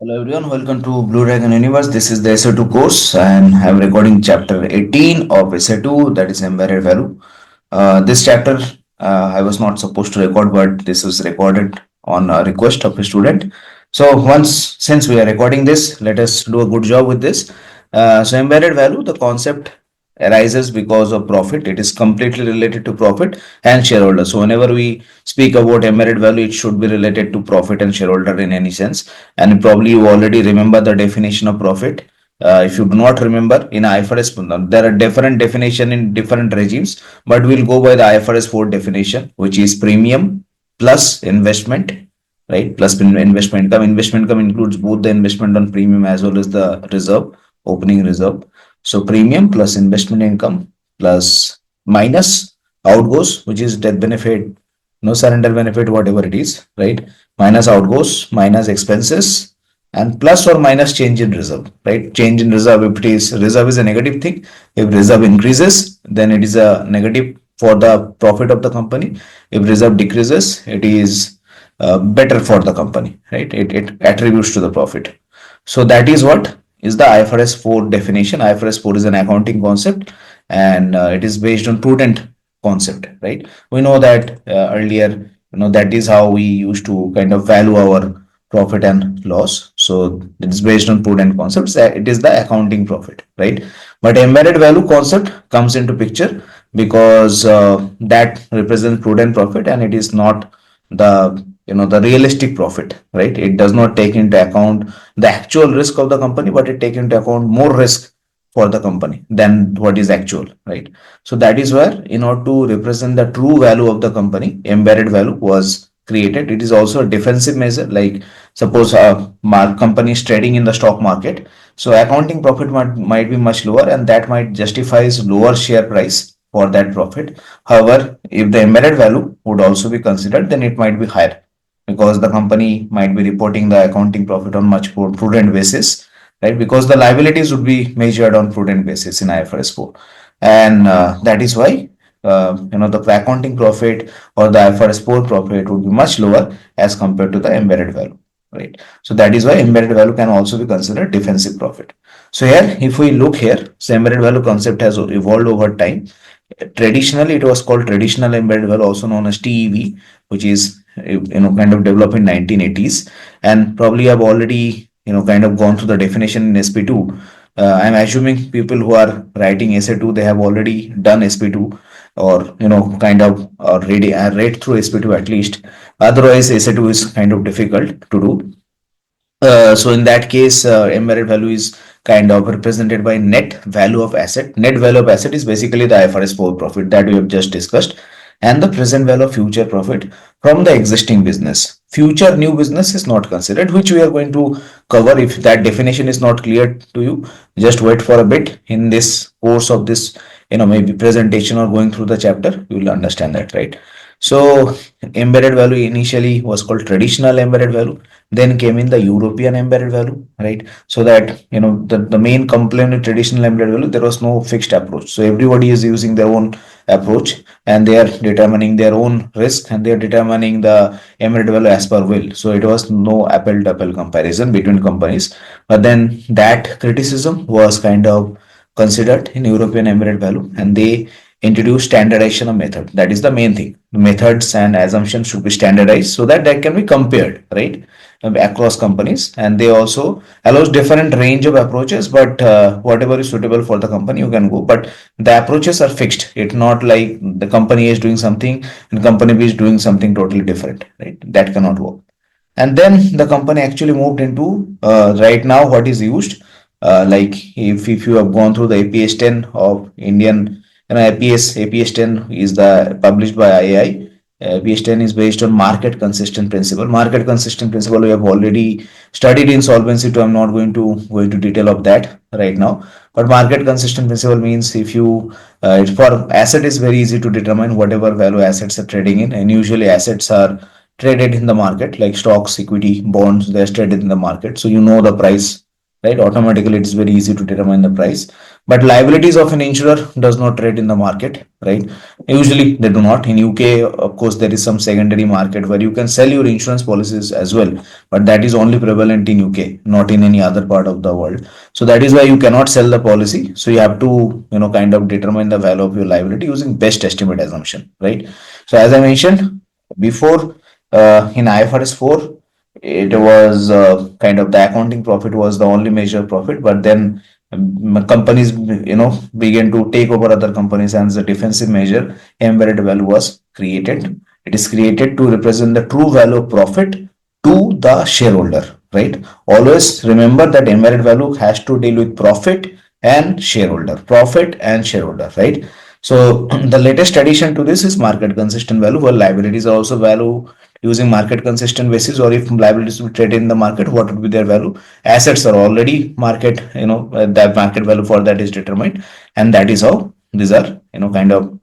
Hello everyone, welcome to Blue Dragon Universe. This is the SO2 course and I'm recording chapter 18 of SO2, that is embedded value. This chapter I was not supposed to record, but this was recorded on a request of a student. So since we are recording this, let us do a good job with this. So embedded value, the concept arises because of profit. It is completely related to profit and shareholder. So whenever we speak about embedded value, it should be related to profit and shareholder in any sense. And probably you already remember the definition of profit. If you do not remember, in IFRS, there are different definition in different regimes, but we'll go by the IFRS 4 definition, which is premium plus investment, right? Plus investment income. Investment income includes both the investment on premium as well as the reserve, opening reserve. So premium plus investment income plus minus outgoes, which is death benefit, no surrender benefit, whatever it is, right? Minus outgoes, minus expenses, and plus or minus change in reserve, right? Change in reserve, if it is reserve is a negative thing. If reserve increases, then it is a negative for the profit of the company. If reserve decreases, it is better for the company, right? It attributes to the profit. So that is what is the IFRS 4 definition. IFRS 4 is an accounting concept and it is based on prudent concept, right? We know that earlier, that is how we used to kind of value our profit and loss. So it is based on prudent concepts. It is the accounting profit, right? But embedded value concept comes into picture because that represents prudent profit and it is not the realistic profit, right? It does not take into account the actual risk of the company, but it take into account more risk for the company than what is actual, right? So that is where, in order to represent the true value of the company, embedded value was created. It is also a defensive measure. Like suppose a company is trading in the stock market, so accounting profit might be much lower, and that might justifies lower share price for that profit. However, if the embedded value would also be considered, then it might be higher because the company might be reporting the accounting profit on much more prudent basis, right? Because the liabilities would be measured on prudent basis in IFRS 4, and that is why the accounting profit or the IFRS 4 profit would be much lower as compared to the embedded value, right? So that is why embedded value can also be considered defensive profit. So here, if we look here, so embedded value concept has evolved over time. Traditionally, it was called traditional embedded value, also known as TEV, which is kind of developed in 1980s, and probably have already kind of gone through the definition in SP2. I'm assuming people who are writing SA2, they have already done SP2 or kind of read through SP2 at least. Otherwise, SA2 is kind of difficult to do. So in that case, embedded value is kind of represented by net value of asset. Net value of asset is basically the IFRS 4 profit that we have just discussed, and the present value of future profit from the existing business. Future new business is not considered, which we are going to cover. If that definition is not clear to you, just wait for a bit. In this course of this, maybe presentation or going through the chapter, you will understand that, right? So embedded value initially was called traditional embedded value, then came in the European embedded value, right? So that the main complaint in traditional embedded value, there was no fixed approach. So everybody is using their own approach and they are determining their own risk and they are determining the embedded value as per will. So it was no apple to apple comparison between companies. But then that criticism was kind of considered in European embedded value and they introduce standardization of method. That is the main thing. The methods and assumptions should be standardized so that they can be compared, right, across companies. And they also allows different range of approaches, but whatever is suitable for the company, you can go. But the approaches are fixed. It's not like the company is doing something and company B is doing something totally different, right? That cannot work. And then the company actually moved into right now what is used. Like if you have gone through the APS 10 of Indian, APS 10 is the published by IAI. APS 10 is based on market consistent principle. Market consistent principle we have already studied in solvency, so I'm not going to go into detail of that right now. But market consistent principle means if you for asset is very easy to determine whatever value assets are trading in, and usually assets are traded in the market like stocks, equity, bonds. They're traded in the market, so you know the price, right? Automatically, it's very easy to determine the price. But liabilities of an insurer does not trade in the market, right? Usually they do not. In UK, of course, there is some secondary market where you can sell your insurance policies as well, but that is only prevalent in UK, not in any other part of the world. So that is why you cannot sell the policy. So you have to, kind of determine the value of your liability using best estimate assumption, right? So as I mentioned before, in IFRS 4, it was kind of the accounting profit was the only measure profit, but then companies began to take over other companies, and as a defensive measure embedded value was created. It is created to represent the true value of profit to the shareholder, right? Always remember that embedded value has to deal with profit and shareholder, right? So the latest addition to this is market consistent value, where liabilities are also value using market consistent basis, or if liabilities will trade in the market, what would be their value? Assets are already market, that market value for that is determined, and that is how these are, kind of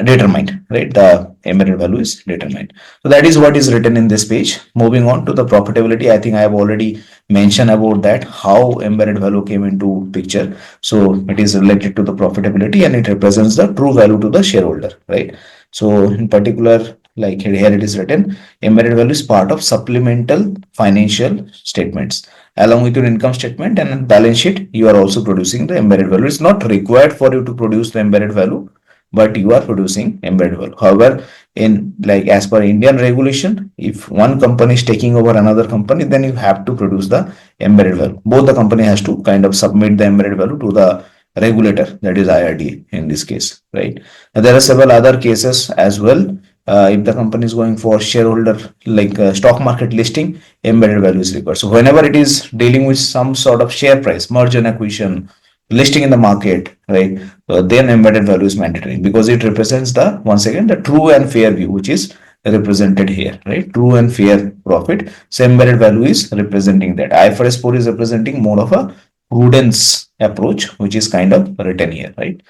determined, right? The embedded value is determined. So that is what is written in this page. Moving on to the profitability, I think I have already mentioned about that, how embedded value came into picture. So it is related to the profitability and it represents the true value to the shareholder, right? So in particular, like here it is written, embedded value is part of supplemental financial statements. Along with your income statement and balance sheet, you are also producing the embedded value. It's not required for you to produce the embedded value, but you are producing embedded value. However, in like as per Indian regulation, if one company is taking over another company, then you have to produce the embedded value. Both the company has to kind of submit the embedded value to the regulator, that is IRDA in this case, right? Now, there are several other cases as well. If the company is going for shareholder like stock market listing, embedded value is required. So whenever it is dealing with some sort of share price, merger and acquisition, listing in the market, right? Then embedded value is mandatory because it represents the, once again, the true and fair view, which is represented here, right? True and fair profit. So embedded value is representing that. IFRS 4 is representing more of a prudence approach, which is kind of written here, right?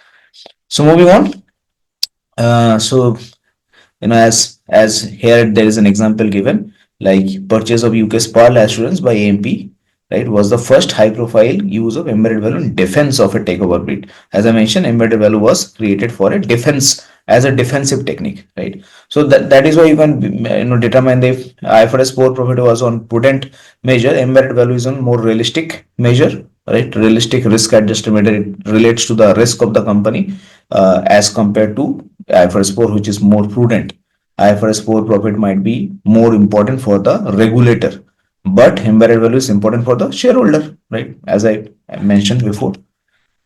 So moving on. As here there is an example given, like purchase of UK's Pearl Assurance by AMP, right, was the first high profile use of embedded value in defense of a takeover bid. As I mentioned, embedded value was created for a defense, as a defensive technique, right? So that is why you can determine if IFRS 4 profit was on prudent measure, embedded value is on more realistic measure, right? Realistic risk adjusted measure. It relates to the risk of the company as compared to IFRS 4, which is more prudent. IFRS 4 profit might be more important for the regulator, but embedded value is important for the shareholder, right? As I mentioned before.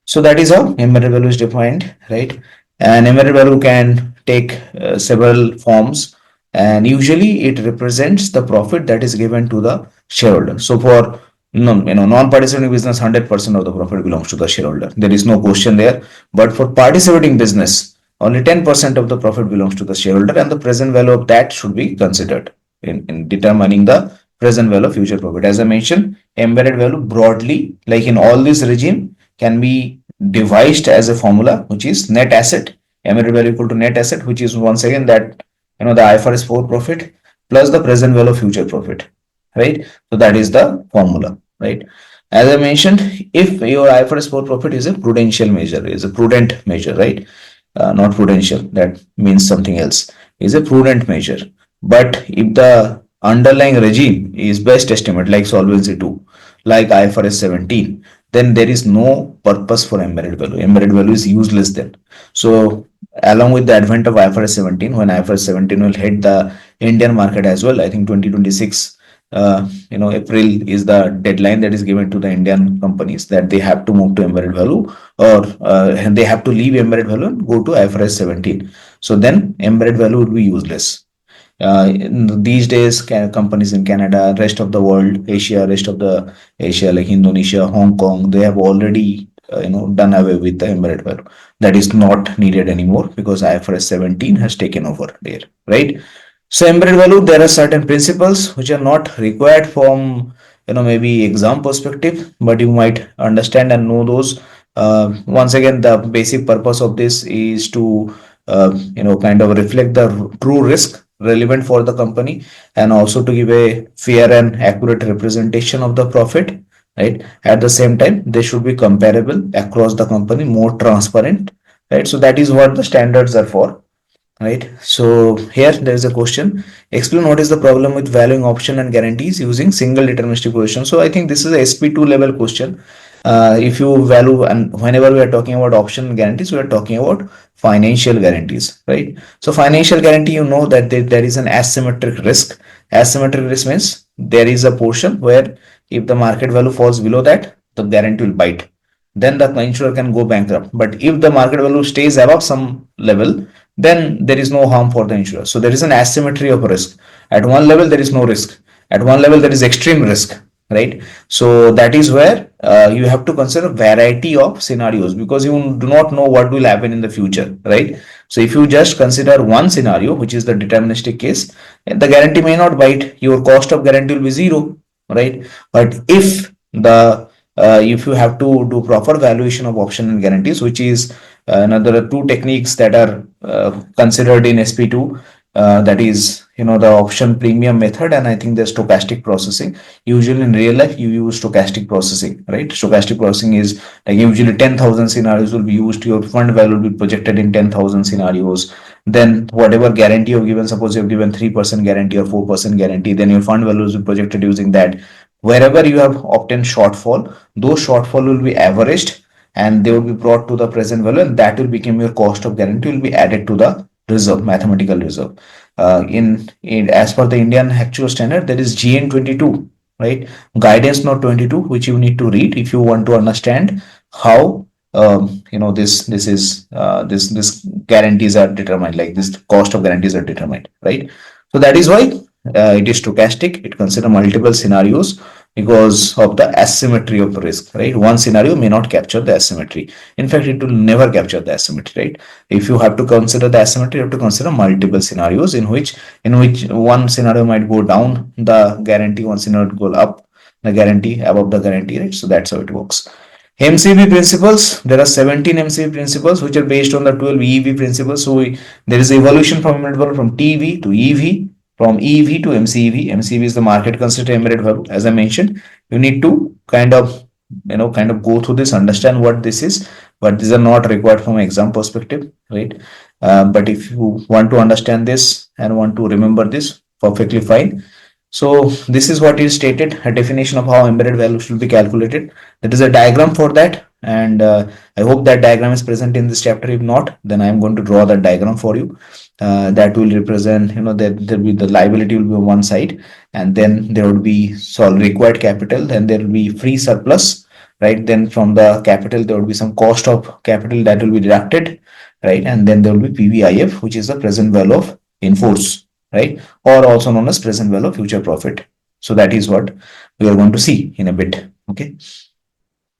So that is how embedded value is defined, right? And embedded value can take several forms, and usually it represents the profit that is given to the shareholder. So for non-participating business, 100% of the profit belongs to the shareholder. There is no question there. But for participating business, only 10% of the profit belongs to the shareholder, and the present value of that should be considered in determining the present value of future profit. As I mentioned, embedded value broadly, like in all this regime, can be devised as a formula, which is net asset, embedded value equal to net asset, which is once again that the IFRS 4 profit plus the present value of future profit, right? So that is the formula, right? As I mentioned, if your IFRS 4 profit is a prudential measure, is a prudent measure, right? Not prudential, that means something else, is a prudent measure. But if the underlying regime is best estimate, like Solvency 2, like IFRS 17, then there is no purpose for embedded value. Embedded value is useless then. So along with the advent of IFRS 17, when IFRS 17 will hit the Indian market as well, I think 2026, April is the deadline that is given to the Indian companies, that they have to move to embedded value, or they have to leave embedded value and go to IFRS 17. So then embedded value would be useless. These days, companies in Canada, rest of the world, Asia, rest of the Asia, like Indonesia, Hong Kong, they have already done away with the embedded value. That is not needed anymore because IFRS 17 has taken over there, right? So embedded value, there are certain principles which are not required from maybe exam perspective, but you might understand and know those. Once again, the basic purpose of this is to kind of reflect the true risk relevant for the company, and also to give a fair and accurate representation of the profit, right? At the same time, they should be comparable across the company, more transparent, right? So that is what the standards are for, right? So here there is a question. Explain what is the problem with valuing option and guarantees using single deterministic position. So I think this is a SP2 level question. If you value, and whenever we are talking about option and guarantees, we are talking about financial guarantees, right? So financial guarantee, you know that there is an asymmetric risk. Asymmetric risk means there is a portion where if the market value falls below that, the guarantee will bite, then the insurer can go bankrupt. But if the market value stays above some level, then there is no harm for the insurer. So there is an asymmetry of risk. At one level, there is no risk. At one level, there is extreme risk, right? So that is where you have to consider variety of scenarios, because you do not know what will happen in the future, right? So if you just consider one scenario, which is the deterministic case, the guarantee may not bite. Your cost of guarantee will be zero, right? But if you have to do proper valuation of option and guarantees, which is another two techniques that are considered in SP2, that is, the option premium method, and I think the stochastic processing. Usually in real life, you use stochastic processing, right? Stochastic processing is like usually 10,000 scenarios will be used. Your fund value will be projected in 10,000 scenarios. Then whatever guarantee you've given, suppose you've given 3% guarantee or 4% guarantee, then your fund value will be projected using that. Wherever you have obtained shortfall, those shortfall will be averaged and they will be brought to the present value, and that will become your cost of guarantee, will be added to the reserve, mathematical reserve. In as per the Indian actual standard, there is GN 22, right? Guidance note 22, which you need to read if you want to understand how this guarantees are determined, like this cost of guarantees are determined, right? So that is why it is stochastic. It considers multiple scenarios because of the asymmetry of risk, right? One scenario may not capture the asymmetry. In fact, it will never capture the asymmetry, right? If you have to consider the asymmetry, you have to consider multiple scenarios in which one scenario might go down the guarantee, one scenario go up the guarantee, above the guarantee, right? So that's how it works. MCB principles, there are 17 MCB principles which are based on the 12 EV principles. So there is evolution from embedded value from TV to EV, from EV to MCV. MCV is the market considered embedded value. As I mentioned, you need to kind of go through this, understand what this is, but these are not required from exam perspective, right? But if you want to understand this and want to remember this, perfectly fine. So this is what is stated, a definition of how embedded value should be calculated. There is a diagram for that, and I hope that diagram is present in this chapter. If not, then I am going to draw that diagram for you. That will represent, that there will be the liability will be on one side, and then there will be required capital, then there will be free surplus, right? Then from the capital, there will be some cost of capital that will be deducted, right? And then there will be PVIF, which is the present value of in force, right? Or also known as present value of future profit. So that is what we are going to see in a bit. Okay.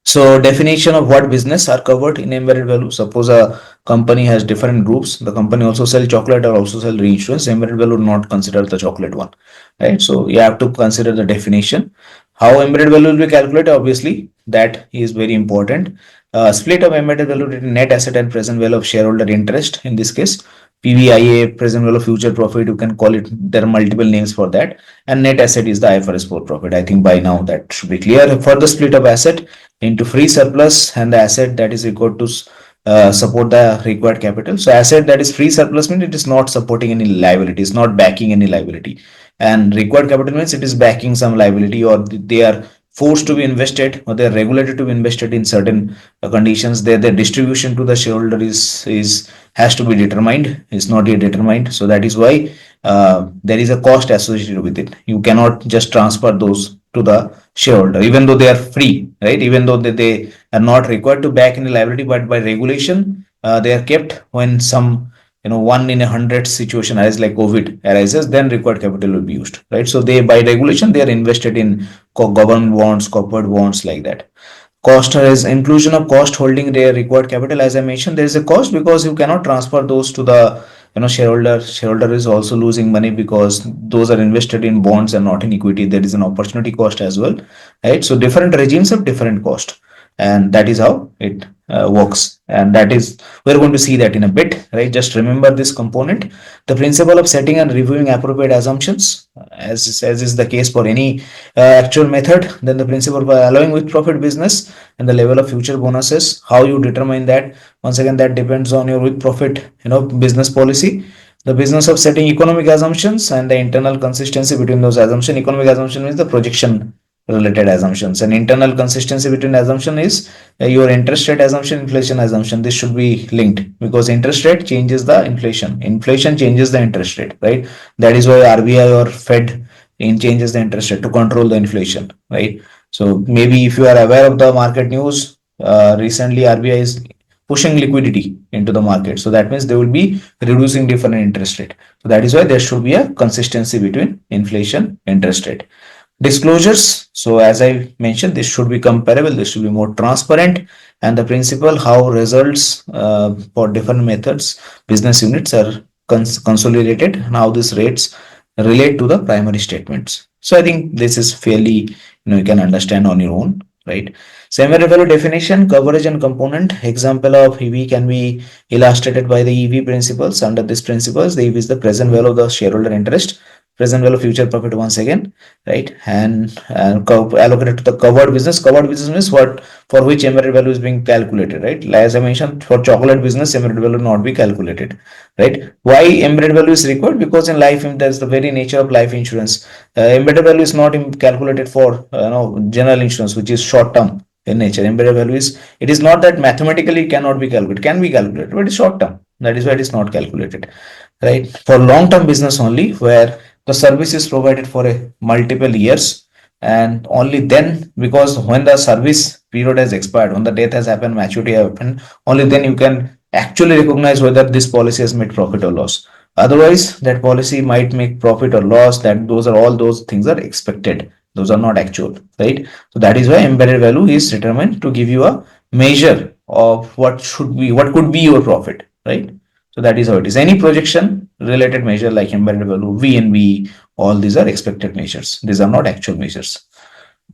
So definition of what business are covered in embedded value. Suppose a company has different groups. The company also sell chocolate or also sell reinsurance. Embedded value would not consider the chocolate one, right? So you have to consider the definition. How embedded value will be calculated? Obviously, that is very important. Split of embedded value between net asset and present value of shareholder interest. In this case, PVIA, present value of future profit. You can call it. There are multiple names for that. And net asset is the IFRS 4 profit. I think by now that should be clear. For the split of asset into free surplus and the asset that is required to support the required capital. So asset that is free surplus means it is not supporting any liability, it's not backing any liability. And required capital means it is backing some liability, or they are forced to be invested, or they are regulated to be invested in certain conditions. Their distribution to the shareholder is has to be determined. It's not yet determined. So that is why there is a cost associated with it. You cannot just transfer those to the shareholder, even though they are free, right? Even though they are not required to back any liability, but by regulation, they are kept when some, 1 in 100 situation arises, like COVID arises, then required capital will be used, right? So they, by regulation, they are invested in government bonds, corporate bonds, like that. Cost is inclusion of cost holding their required capital. As I mentioned, there is a cost because you cannot transfer those to the shareholder is also losing money because those are invested in bonds and not in equity. There is an opportunity cost as well, right? So different regimes have different cost, and that is how it works, and that is, we're going to see that in a bit, right? Just remember this component, the principle of setting and reviewing appropriate assumptions, as is the case for any actual method. Then the principle of allowing with profit business and the level of future bonuses, how you determine that. Once again, that depends on your with profit, business policy. The business of setting economic assumptions and the internal consistency between those assumptions. Economic assumption means the projection related assumptions, and internal consistency between assumption is your interest rate assumption, inflation assumption. This should be linked, because interest rate changes the inflation changes the interest rate, right? That is why RBI or Fed in changes the interest rate to control the inflation, right? So maybe if you are aware of the market news, recently RBI is pushing liquidity into the market, so that means they will be reducing different interest rate. So that is why there should be a consistency between inflation, interest rate. Disclosures, so as I mentioned, this should be comparable, this should be more transparent, and the principle how results for different methods, business units are consolidated, and how these rates relate to the primary statements. So I think this is fairly, you can understand on your own, right? Semi value definition, coverage and component. Example of EV can be illustrated by the EV principles. Under these principles, the EV is the present value of the shareholder interest, present value of future profit once again, right? And allocated to the covered business. Covered business means what, for which embedded value is being calculated, right? As I mentioned, for chocolate business, embedded value will not be calculated, right? Why embedded value is required? Because in life, that's the very nature of life insurance. Embedded value is not calculated for general insurance, which is short term in nature. Embedded value is, it is not that mathematically cannot be calculated, can be calculated, but it's short term. That is why it is not calculated, right? For long term business only, where the service is provided for a multiple years, and only then, because when the service period has expired, when the death has happened, maturity has happened, only then you can actually recognize whether this policy has made profit or loss. Otherwise, that policy might make profit or loss, that those are all, those things are expected, those are not actual, right? So that is why embedded value is determined to give you a measure of what should be, what could be your profit, right? So that is how it is. Any projection related measure like embedded value, VNB, all these are expected measures. These are not actual measures.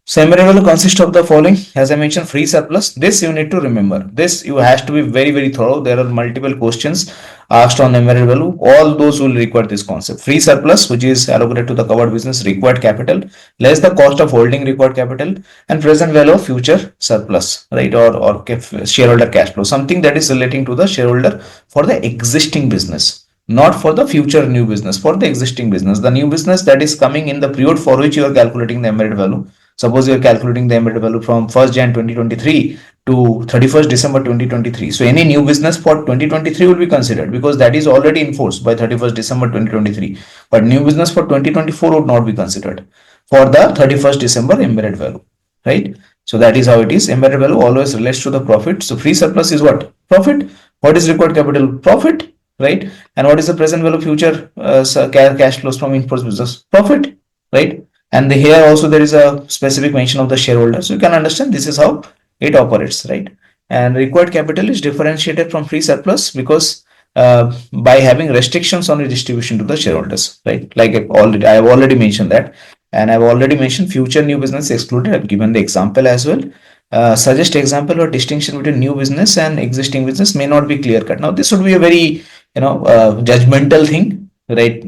Summary will consist of the following. As I mentioned, free surplus. This you need to remember. This you has to be very, very thorough. There are multiple questions asked on embedded value. All those will require this concept. Free surplus, which is allocated to the covered business required capital, less the cost of holding required capital, and present value of future surplus, right? Or shareholder cash flow. Something that is relating to the shareholder for the existing business, not for the future new business, for the existing business. The new business that is coming in the period for which you are calculating the embedded value. Suppose you are calculating the embedded value from 1st Jan 2023 to 31st December 2023. So any new business for 2023 will be considered, because that is already in force by 31st December 2023. But new business for 2024 would not be considered for the 31st December embedded value, right? So that is how it is. Embedded value always relates to the profit. So free surplus is what? Profit. What is required capital? Profit, right? And what is the present value future cash flows from in-force business? Profit, right? And here also there is a specific mention of the shareholder. So you can understand this is how it operates, right? And required capital is differentiated from free surplus because by having restrictions on the distribution to the shareholders, right? Like I have already mentioned that, and I've already mentioned future new business excluded. I've given the example as well. Suggest example or distinction between new business and existing business may not be clear cut. Now this would be a very judgmental thing, right?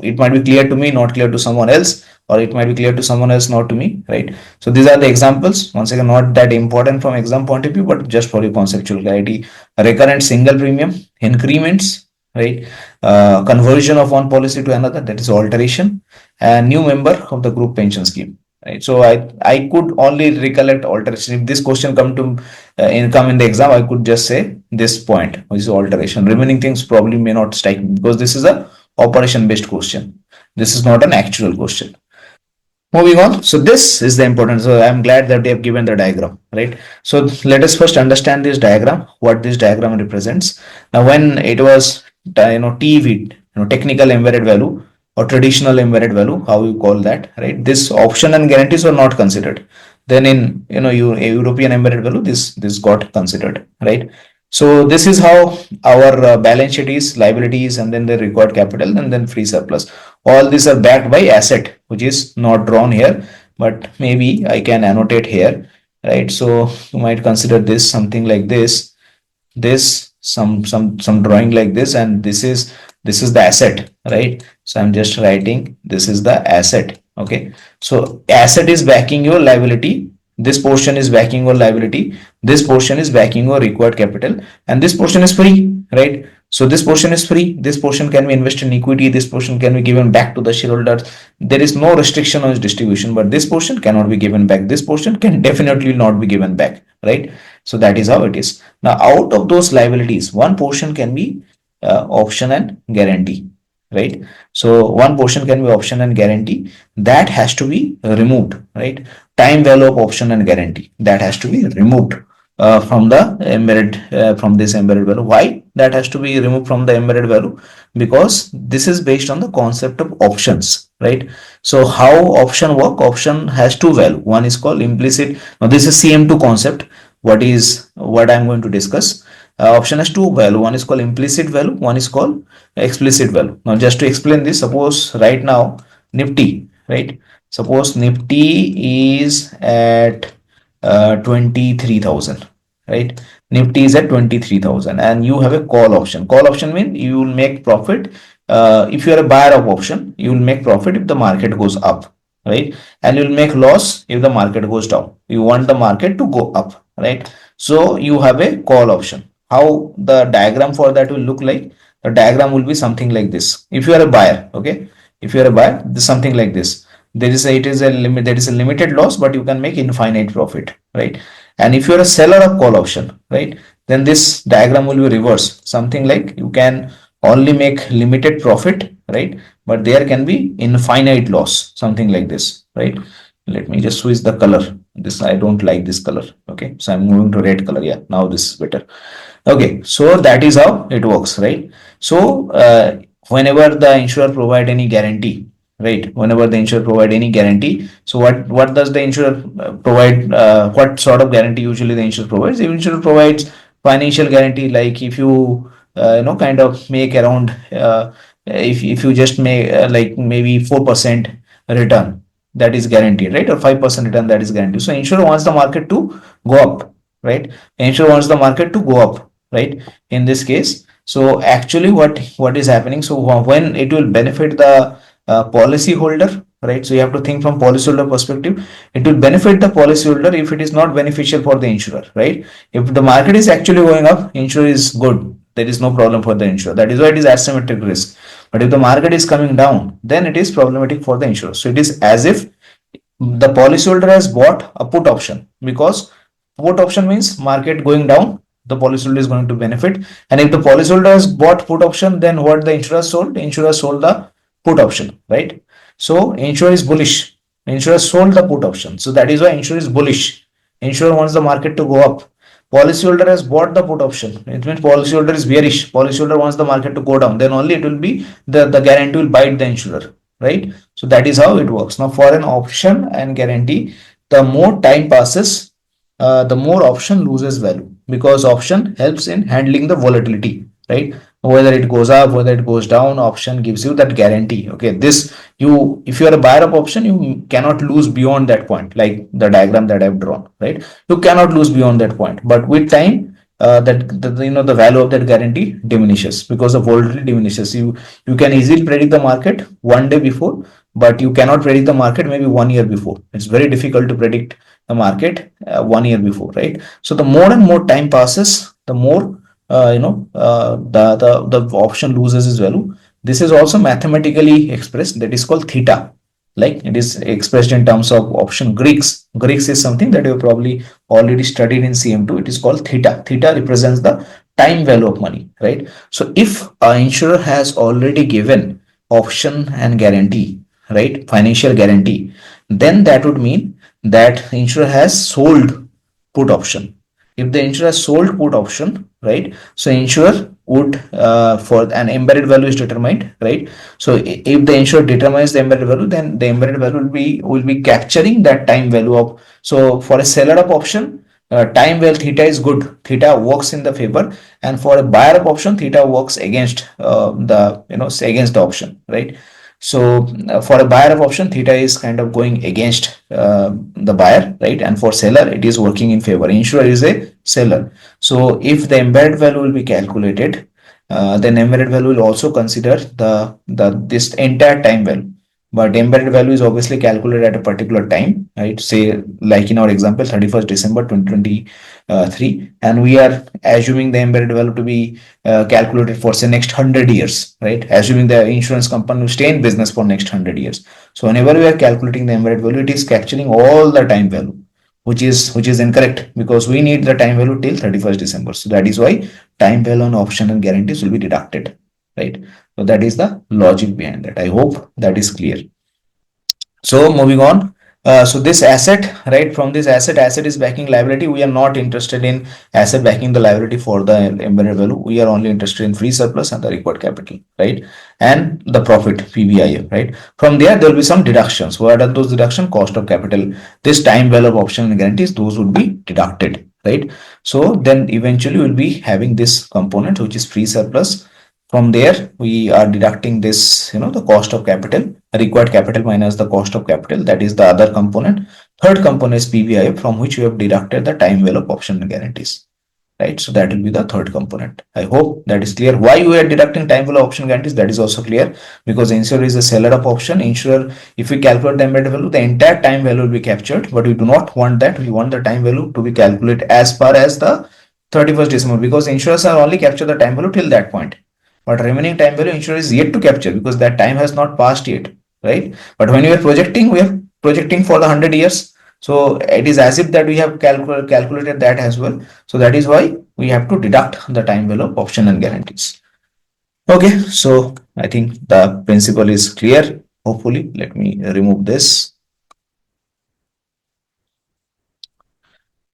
It might be clear to me, not clear to someone else, or it might be clear to someone else, not to me, right? So these are the examples. Once again, not that important from exam point of view, but just for your conceptual clarity. Recurrent single premium, increments, right? Conversion of one policy to another, that is alteration, and new member of the group pension scheme. Right. So I could only recollect alteration. If this question come in the exam, I could just say this point, which is alteration. Remaining things probably may not strike me, because this is a operation based question. This is not an actual question. Moving on. So this is the important. So I'm glad that they have given the diagram, right? So let us first understand this diagram, what this diagram represents. Now, when it was, TEV, technical embedded value or traditional embedded value, how you call that, right? This option and guarantees were not considered. Then in, European embedded value, this got considered, right? So this is how our balance sheet is, liabilities, and then the required capital, and then free surplus. All these are backed by asset, which is not drawn here, but maybe I can annotate here, right? So you might consider this something like this some drawing like this, and this is the asset, right? So I'm just writing this is the asset. Okay, so asset is backing your liability, this portion is backing your liability, this portion is backing your required capital, and this portion is free, right? So this portion is free, this portion can be invested in equity, this portion can be given back to the shareholders. There is no restriction on its distribution, but this portion cannot be given back, this portion can definitely not be given back, right? So that is how it is. Now, out of those liabilities, one portion can be option and guarantee, right? So one portion can be option and guarantee, that has to be removed, right? Time value of option and guarantee, that has to be removed from the embedded from this embedded value. Why that has to be removed from the embedded value? Because this is based on the concept of options, right? So how option work? Option has two value. One is called implicit. Now this is CM2 concept. What I'm going to discuss. Option has two value. One is called implicit value. One is called explicit value. Now just to explain this, suppose right now Nifty, right? Suppose Nifty is at 23,000, right? Nifty is at 23,000 and you have a call option. Call option means you will make profit. If you are a buyer of option, you will make profit if the market goes up, right? And you will make loss if the market goes down. You want the market to go up, right? So you have a call option. How the diagram for that will look like? The diagram will be something like this. If you are a buyer, okay, if you are a buyer, this something like this. There is a limited loss, but you can make infinite profit, right? And if you are a seller of call option, right, then this diagram will be reverse, something like you can only make limited profit, right, but there can be infinite loss, something like this, right? Let me just switch the color. This, I don't like this color. Okay, so I'm moving to red color. Yeah, now this is better. Okay, so that is how it works, right? So whenever the insurer provide any guarantee, right? Whenever the insurer provide any guarantee, so what does the insurer provide? What sort of guarantee usually the insurer provides? The insurer provides financial guarantee, like if you kind of make around if you just make like maybe 4% return, that is guaranteed, right? Or 5% return, that is guaranteed. So insurer wants the market to go up, right? Insurer wants the market to go up, right? In this case, so actually what is happening? So when it will benefit the policy holder, right? So you have to think from policyholder perspective. It will benefit the policyholder if it is not beneficial for the insurer, right? If the market is actually going up, insurer is good. There is no problem for the insurer. That is why it is asymmetric risk. But if the market is coming down, then it is problematic for the insurer. So it is as if the policyholder has bought a put option, because put option means market going down, the policyholder is going to benefit. And if the policyholder has bought put option, then what the insurer sold? The insurer sold the put option, right? So insurer is bullish. Insurer sold the put option. So that is why insurer is bullish. Insurer wants the market to go up. Policyholder has bought the put option. It means policyholder is bearish. Policyholder wants the market to go down. Then only it will be the guarantee will bite the insurer, right? So that is how it works. Now for an option and guarantee, the more time passes, the more option loses value, because option helps in handling the volatility, right? Whether it goes up, whether it goes down, option gives you that guarantee. Okay, this you, if you are a buyer of option, you cannot lose beyond that point, like the diagram that I've drawn, right? You cannot lose beyond that point, but with time, the value of that guarantee diminishes, because the volatility diminishes. You can easily predict the market one day before, but you cannot predict the market maybe 1 year before. It's very difficult to predict the market 1 year before, right? So the more and more time passes, the more the option loses its value. This is also mathematically expressed, that is called theta. Like it is expressed in terms of option. Greeks is something that you have probably already studied in CM2. It is called theta. Theta represents the time value of money, right? So if an insurer has already given option and guarantee, right, financial guarantee, then that would mean that insurer has sold put option. If the insurer has sold put option, right, so insurer would for an embedded value is determined, right? So if the insurer determines the embedded value, then the embedded value will be capturing that time value of. So for a seller of option, time value theta is good, theta works in the favor, and for a buyer of option, theta works against against the option, right? So for a buyer of option, theta is kind of going against the buyer, right? And for seller, it is working in favor. Insurer is a seller. So if the embedded value will be calculated, then embedded value will also consider the this entire time value. But embedded value is obviously calculated at a particular time, right? Say like in our example, 31st December 2023, and we are assuming the embedded value to be calculated for say next 100 years, right? Assuming the insurance company will stay in business for next 100 years. So whenever we are calculating the embedded value, it is capturing all the time value, which is incorrect, because we need the time value till 31st December. So that is why time value on option and guarantees will be deducted, right? So that is the logic behind that. I hope that is clear. So moving on. So this asset, right? From this asset is backing liability. We are not interested in asset backing the liability for the embedded value. We are only interested in free surplus and the required capital, right? And the profit PVIF, right? From there, there will be some deductions. What are those deductions? Cost of capital, this time value of option and guarantees, those would be deducted, right? So then eventually we'll be having this component, which is free surplus. From there, we are deducting this, the cost of capital, required capital minus the cost of capital. That is the other component. Third component is PVI, from which we have deducted the time value of option and guarantees, right? So that will be the third component. I hope that is clear. Why we are deducting time value of option guarantees, that is also clear, because the insurer is a seller of option. Insurer, if we calculate the embedded value, the entire time value will be captured, but we do not want that. We want the time value to be calculated as far as the 31st December, because insurers are only capture the time value till that point. But remaining time value insurer is yet to capture, because that time has not passed yet, right? But when we are projecting, we are projecting for the 100 years. So it is as if that we have calculated that as well. So that is why we have to deduct the time value of option and guarantees. Okay, so I think the principle is clear. Hopefully, let me remove this.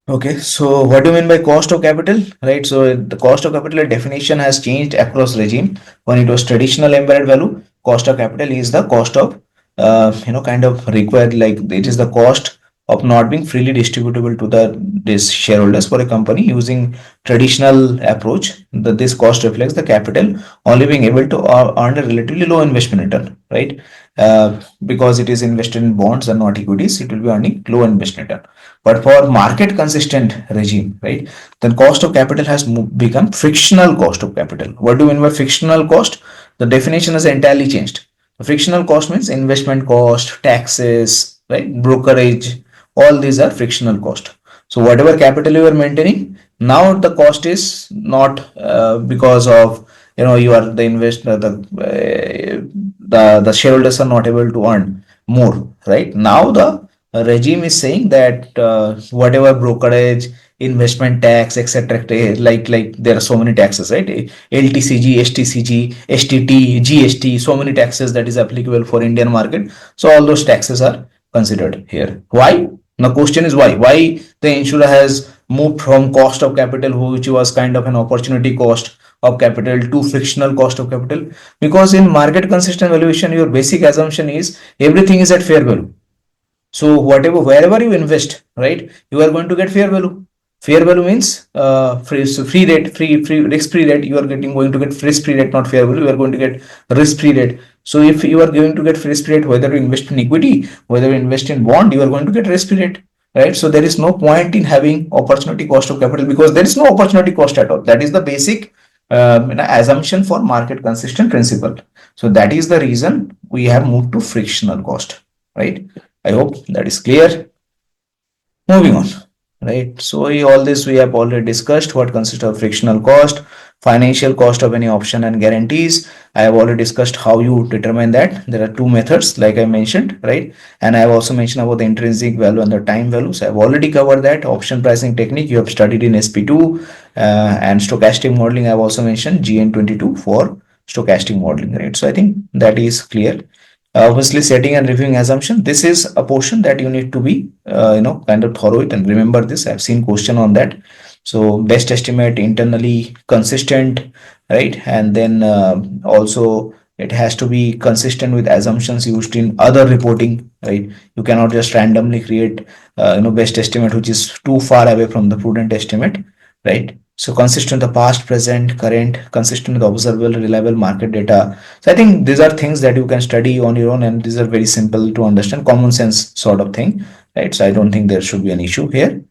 Okay, so what do you mean by cost of capital, right? So the cost of capital definition has changed across regime. When it was traditional embedded value, cost of capital is the cost of, kind of required, like it is the cost of not being freely distributable to the this shareholders for a company using traditional approach. This cost reflects the capital only being able to earn a relatively low investment return, right? Because it is invested in bonds and not equities, it will be earning low investment return. But for market consistent regime, right, then cost of capital has become frictional cost of capital. What do you mean by frictional cost? The definition has entirely changed. The frictional cost means investment cost, taxes, right, brokerage, all these are frictional cost. So whatever capital you are maintaining, now the cost is not because of, you are the investor, the shareholders are not able to earn more, right? Now the regime is saying that whatever brokerage, investment tax, etc., like there are so many taxes, right? LTCG, STCG, STT, GST, so many taxes that is applicable for Indian market. So all those taxes are considered here. Why? The question is why? Why the insurer has moved from cost of capital, which was kind of an opportunity cost of capital, to frictional cost of capital? Because in market consistent valuation, your basic assumption is everything is at fair value. So whatever, wherever you invest, right, you are going to get fair value. Fair value means free rate, free risk free rate. You are going to get risk free rate, not fair value. You are going to get risk free rate. So if you are going to get risk free rate, whether you invest in equity, whether you invest in bond, you are going to get risk free rate, right? So there is no point in having opportunity cost of capital, because there is no opportunity cost at all. That is the basic assumption for market consistent principle. So that is the reason we have moved to frictional cost, right? I hope that is clear. Moving on, right? So all this we have already discussed. What consists of frictional cost, financial cost of any option and guarantees. I have already discussed how you determine that. There are two methods, like I mentioned, right? And I have also mentioned about the intrinsic value and the time value. So I have already covered that. Option pricing technique you have studied in SP2, and stochastic modeling I have also mentioned GN22 for stochastic modeling, right? So I think that is clear. Obviously, setting and reviewing assumption, this is a portion that you need to be kind of thorough it and remember this. I've seen question on that. So best estimate, internally consistent, right? And then also it has to be consistent with assumptions used in other reporting, right? You cannot just randomly create best estimate which is too far away from the prudent estimate, right? So consistent with the past, present, current, consistent with observable, reliable market data. So I think these are things that you can study on your own, and these are very simple to understand, common sense sort of thing, right? So I don't think there should be an issue here.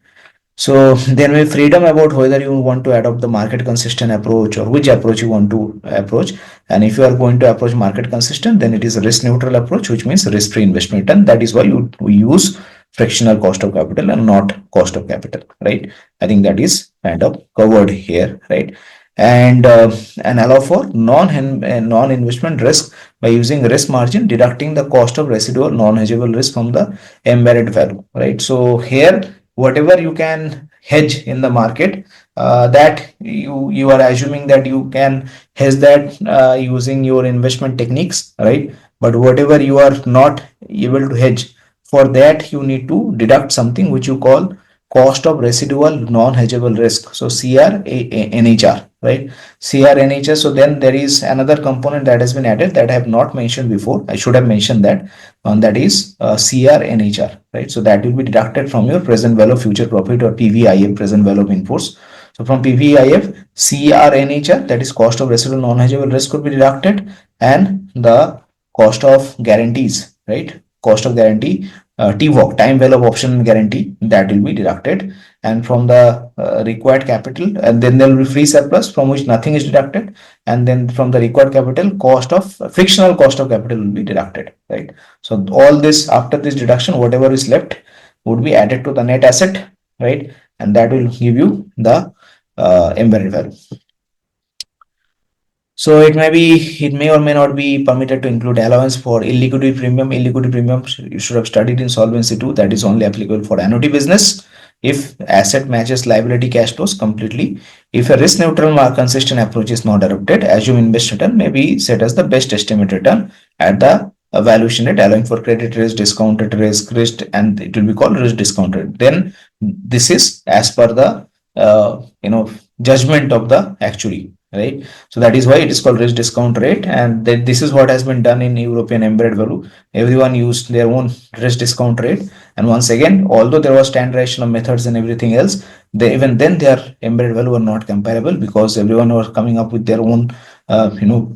So there may be freedom about whether you want to adopt the market consistent approach or which approach you want to approach. And if you are going to approach market consistent, then it is a risk neutral approach, which means risk free investment return. That is why we use fractional cost of capital and not cost of capital, right? I think that is kind of covered here, right? And and allow for non investment risk by using risk margin deducting the cost of residual non hedgeable risk from the embedded value, right? So here whatever you can hedge in the market, that you are assuming that you can hedge that using your investment techniques, right? But whatever you are not able to hedge, for that you need to deduct something which you call cost of residual non-hedgeable risk, so CRNHR, right? CRNHR. So then there is another component that has been added that I have not mentioned before. I should have mentioned that, and that is CRNHR, right? So that will be deducted from your present value of future profit, or PVIF, present value of in force. So from PVIF, CRNHR, that is cost of residual non-hedgeable risk, could be deducted, and the cost of guarantees, right? Cost of guarantee, TVOC, time value of option guarantee, that will be deducted, and from the required capital, and then there will be free surplus from which nothing is deducted, and then from the required capital, cost of frictional cost of capital will be deducted, right? So all this, after this deduction, whatever is left would be added to the net asset, right? And that will give you the embedded value. So it may or may not be permitted to include allowance for illiquidity premium. Illiquidity premium you should have studied in Solvency 2. That is only applicable for annuity business if asset matches liability cash flows completely. If a risk neutral or consistent approach is not adopted, assume invest return may be set as the best estimate return at the valuation rate, allowing for credit risk, discounted risk, and it will be called risk discounted. Then this is as per the judgment of the actuary, right? So that is why it is called risk discount rate, and this is what has been done in European embedded value. Everyone used their own risk discount rate, and once again, although there was standardization of methods and everything else, even then their embedded value were not comparable because everyone was coming up with their own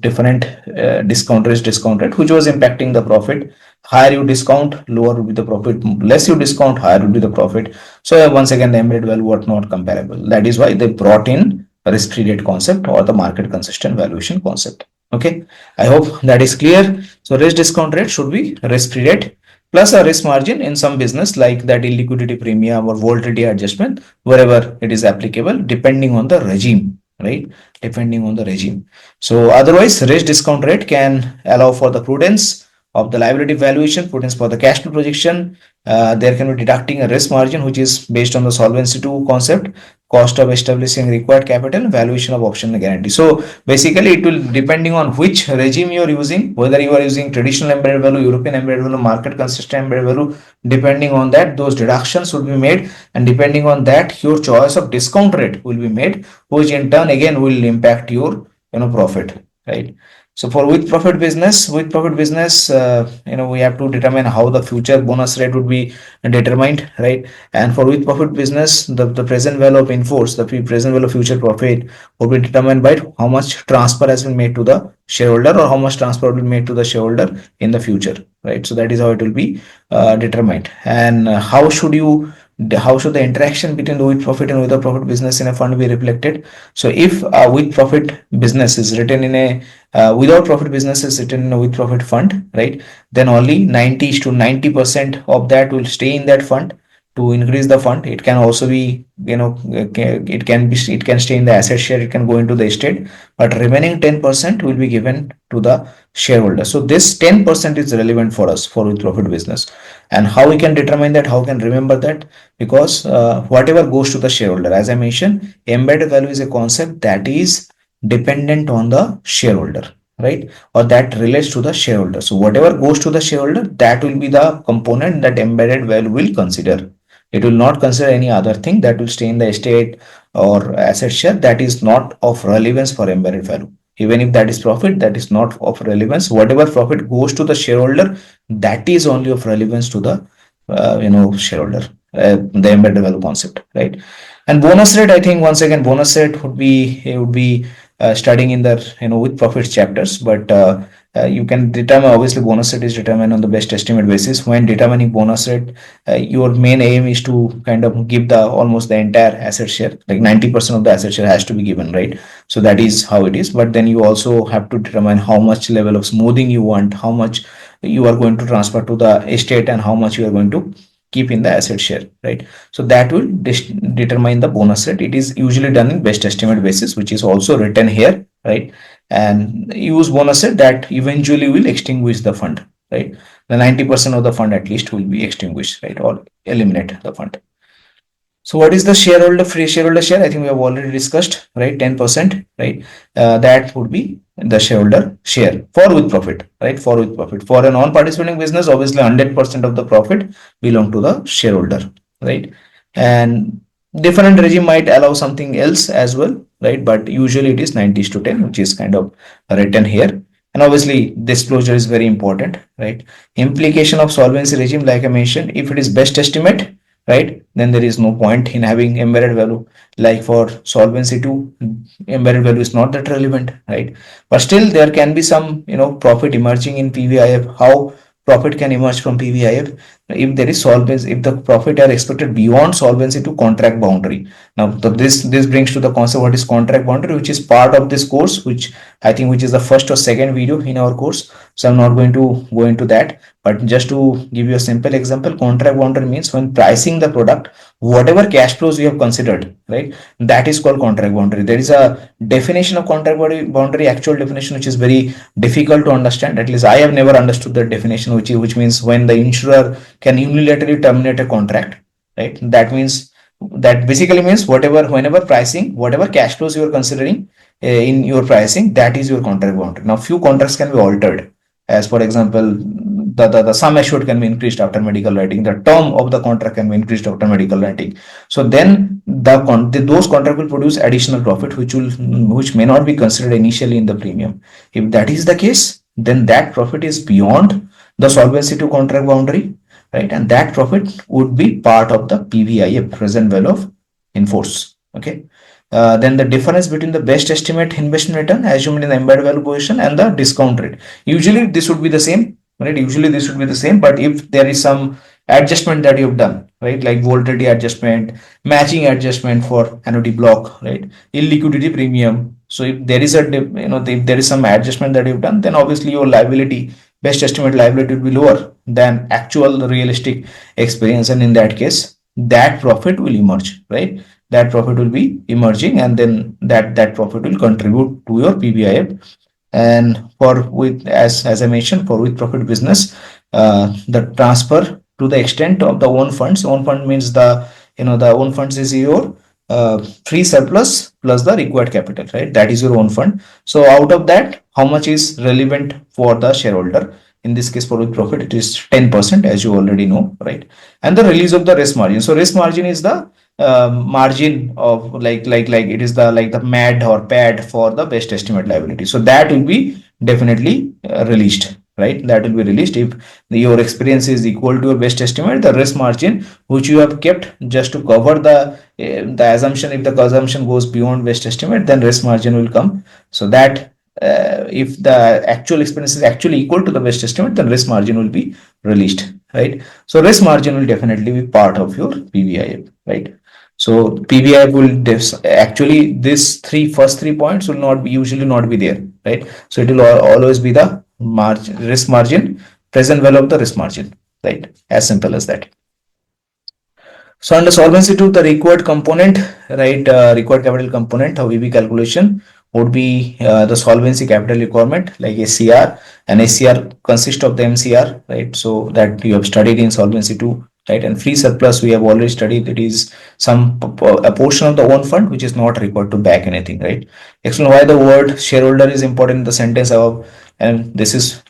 different risk discount rate, which was impacting the profit. Higher you discount, lower will be the profit. Less you discount, higher will be the profit. So once again, the embedded value were not comparable. That is why they brought in risk-free rate concept or the market consistent valuation concept. Okay, I hope that is clear. So risk discount rate should be risk-free rate plus a risk margin in some business like that illiquidity premium or volatility adjustment, wherever it is applicable, depending on the regime, right? Depending on the regime. So otherwise, risk discount rate can allow for the prudence of the liability valuation, prudence for the cash flow projection. There can be deducting a risk margin, which is based on the Solvency 2 concept, cost of establishing required capital, valuation of option guarantee. So basically, it will depending on which regime you are using, whether you are using traditional embedded value, European embedded value, market consistent embedded value. Depending on that, those deductions will be made, and depending on that, your choice of discount rate will be made, which in turn again will impact your profit, right? So for with profit business, we have to determine how the future bonus rate would be determined, right? And for with profit business, the present value of in force, the present value of future profit would be determined by how much transfer has been made to the shareholder or how much transfer will be made to the shareholder in the future, right? So that is how it will be determined. And how should the interaction between the with profit and without profit business in a fund be reflected? So if a with profit business is written in a without profit business is written in a with profit fund, right? Then only 90 to 90% of that will stay in that fund to increase the fund. It can also be, it can stay in the asset share, it can go into the estate, but remaining 10% will be given to the shareholder. So this 10% is relevant for us for with profit business. And how we can determine that, how we can remember that? Because whatever goes to the shareholder, as I mentioned, embedded value is a concept that is dependent on the shareholder, right? Or that relates to the shareholder. So whatever goes to the shareholder, that will be the component that embedded value will consider. It will not consider any other thing that will stay in the estate or asset share that is not of relevance for embedded value. Even if that is profit, that is not of relevance. Whatever profit goes to the shareholder, that is only of relevance to the shareholder. the embedded value concept, right? And bonus rate, I think once again, bonus rate would be studying in the with profits chapters, but you can determine, obviously bonus rate is determined on the best estimate basis. When determining bonus rate, your main aim is to kind of give the almost the entire asset share, like 90% of the asset share has to be given, right? So that is how it is. But then you also have to determine how much level of smoothing you want, how much you are going to transfer to the estate, and how much you are going to keep in the asset share, right? So that will determine the bonus rate. It is usually done in best estimate basis, which is also written here, right? And use bonus rate that eventually will extinguish the fund, right? The 90% of the fund at least will be extinguished, right? Or eliminate the fund. So what is the shareholder free shareholder share? I think we have already discussed, right? 10%, right? That would be the shareholder share for with profit, right? For with profit. For a non-participating business, obviously 100% of the profit belong to the shareholder, right? And different regime might allow something else as well, right? But usually it is 90 to 10, which is kind of written here. And obviously disclosure is very important, right? Implication of solvency regime, like I mentioned, if it is best estimate, right, then there is no point in having embedded value. Like for solvency 2, embedded value is not that relevant, right? But still there can be some profit emerging in pvif. How profit can emerge from pvif? If there is solvency, if the profit are expected beyond solvency to contract boundary. Now this brings to the concept what is contract boundary, which is part of this course, which I think which is the first or second video in our course. So I'm not going to go into that, but just to give you a simple example, contract boundary means when pricing the product, whatever cash flows you have considered, right, that is called contract boundary. There is a definition of contract boundary, actual definition, which is very difficult to understand. At least I have never understood that definition, which means when the insurer can unilaterally terminate a contract, right? That means that basically means whatever, whenever pricing, whatever cash flows you are considering in your pricing, that is your contract boundary. Now few contracts can be altered, as for example, the sum assured can be increased after medical writing, the term of the contract can be increased after medical writing. So then those contract will produce additional profit, which may not be considered initially in the premium. If that is the case, then that profit is beyond the solvency to contract boundary, right? And that profit would be part of the PVIF, present value of in force. Okay. Then the difference between the best estimate investment return assumed in the embedded value position and the discount rate. Usually this would be the same, right? Usually this would be the same, but if there is some adjustment that you've done, right, like volatility adjustment, matching adjustment for annuity block, right, illiquidity premium. So if there is if there is some adjustment that you've done, then obviously your liability, best estimate liability will be lower than actual realistic experience, and in that case, that profit will emerge, right? That profit will be emerging, and then that profit will contribute to your PBIF. And for with as I mentioned, for with profit business, the transfer to the extent of the own funds. Own fund means the own funds is your free surplus plus the required capital, right? That is your own fund. So out of that, how much is relevant for the shareholder? In this case, for with profit, it is 10%, as you already know, right? And the release of the risk margin. So risk margin is the margin of like it is the like the MAD or PAD for the best estimate liability. So that will be definitely released, right? That will be released if your experience is equal to your best estimate. The risk margin which you have kept just to cover the assumption, if the assumption goes beyond best estimate, then risk margin will come. So that if the actual expense is actually equal to the best estimate, then risk margin will be released, right? So risk margin will definitely be part of your PVIF, right? So PVIF will actually this first three points will not be usually not be there, right? So it will always be the risk margin, present value of the risk margin, right? As simple as that. So under Solvency II, the required component, right, required capital component, how VB calculation would be the solvency capital requirement like SCR, and SCR consists of the MCR, right? So that you have studied in Solvency II, right? And free surplus we have already studied. It is a portion of the own fund which is not required to back anything, right? Explain why the word shareholder is important in the sentence above, and this is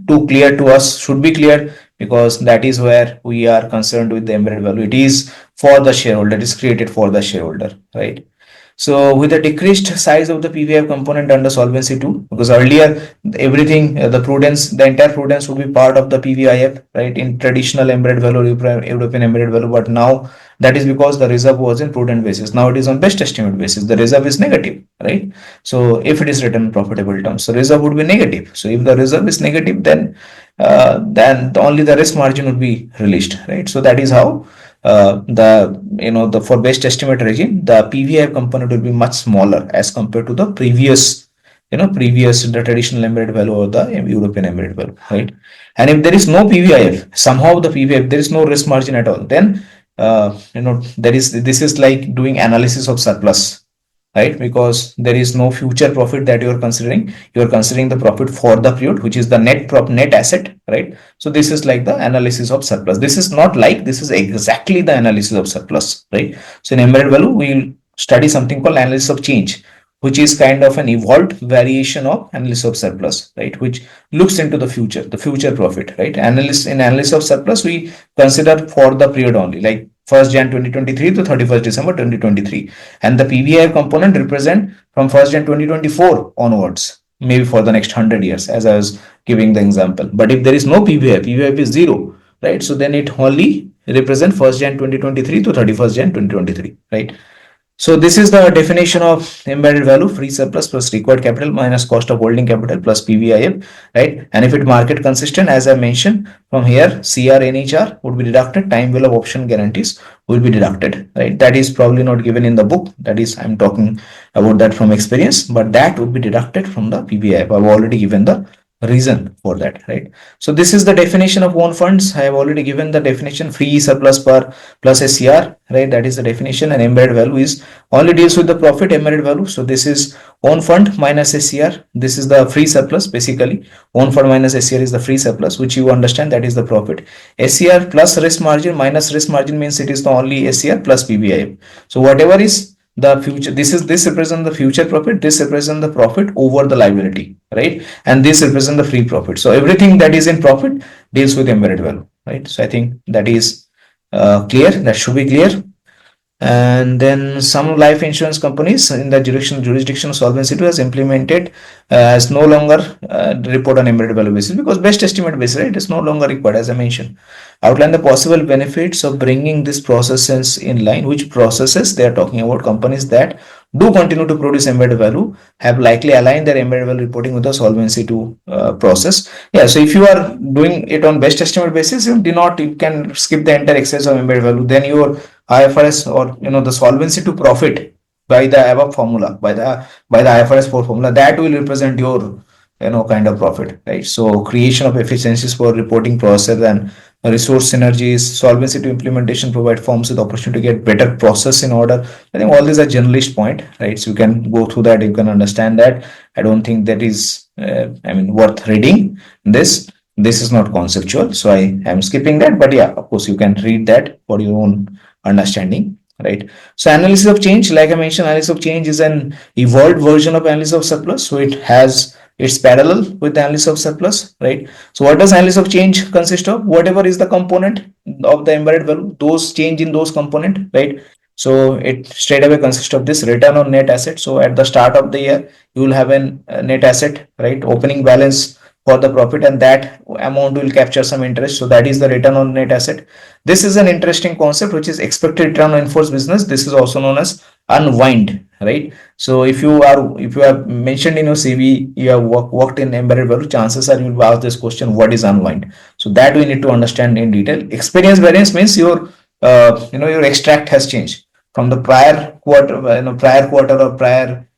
too clear to us, should be clear, because that is where we are concerned with the embedded value. It is for the shareholder, it is created for the shareholder, right? So with the decreased size of the PVF component under Solvency 2, because earlier everything, the prudence, the entire prudence would be part of the PVIF, right, in traditional embedded value, European embedded value, but now that is because the reserve was in prudent basis. Now it is on best estimate basis. The reserve is negative, right? So if it is written in profitable terms, so reserve would be negative. So if the reserve is negative, then only the risk margin would be released, right? So that is how the for best estimate regime, the PVI component will be much smaller as compared to the previous the traditional embedded value or the European embedded value, right? And if there is no PVIF, somehow the PVIF, there is no risk margin at all, then there is this is like doing analysis of surplus, right? Because there is no future profit that you are considering. You are considering the profit for the period, which is the net asset, right? So this is like the analysis of surplus. This is not like, this is exactly the analysis of surplus, right? So in embedded value, we will study something called analysis of change, which is kind of an evolved variation of analysis of surplus, right? Which looks into the future profit, right? Analysis of surplus, we consider for the period only, like 1st Jan 2023 to 31st December 2023, and the PVI component represent from 1st Jan 2024 onwards, maybe for the next 100 years, as I was giving the example. But if there is no PVI, PVI is zero, right? So then it only represent 1st Jan 2023 to 31st Jan 2023, right? So this is the definition of embedded value: free surplus plus required capital minus cost of holding capital plus PVIF, right? And if it market consistent, as I mentioned, from here CR NHR would be deducted, time value of option guarantees will be deducted, right? That is probably not given in the book. That is, I'm talking about that from experience, but that would be deducted from the PVIF. I've already given the reason for that, right? So this is the definition of own funds. I have already given the definition: free surplus per plus SCR, right? That is the definition. And embedded value is only deals with the profit, embedded value. So this is own fund minus SCR. This is the free surplus. Basically, own fund minus SCR is the free surplus, which you understand, that is the profit. SCR plus risk margin minus risk margin means it is the only SCR plus PBI. So whatever is the future, this represents the future profit, this represents the profit over the liability, right? And this represents the free profit. So everything that is in profit deals with embedded value, right? So I think that is clear. That should be clear. And then some life insurance companies in the jurisdiction of Solvency II has implemented as no longer report on embedded value basis, because best estimate basis, right, is no longer required, as I mentioned. Outline the possible benefits of bringing these processes in line. Which processes they are talking about? Companies that do continue to produce embedded value have likely aligned their embedded value reporting with the Solvency II process. Yeah, so if you are doing it on best estimate basis, you can skip the entire exercise of embedded value. Then your IFRS, or the Solvency to profit by the above formula, by the IFRS 4 formula, that will represent your kind of profit, right? So creation of efficiencies for reporting process and resource synergies. Solvency to implementation provide firms with opportunity to get better process in order. I think all these are generalist point, right? So you can go through that, you can understand that. I don't think that is worth reading this is not conceptual, so I am skipping that. But yeah, of course you can read that for your own understanding, right? So analysis of change, like I mentioned, analysis of change is an evolved version of analysis of surplus. So it has, it's parallel with the analysis of surplus, right? So what does analysis of change consist of? Whatever is the component of the embedded value, those change in those component, right? So it straight away consists of this return on net asset. So at the start of the year, you will have an net asset, right? Opening balance for the profit, and that amount will capture some interest. So that is the return on net asset. This is an interesting concept, which is expected return on in-force business. This is also known as unwind, right? So if you have mentioned in your CV, you have worked in embedded value, chances are you will ask this question: what is unwind? So that we need to understand in detail. Experience variance means your extract has changed from the prior quarter, or prior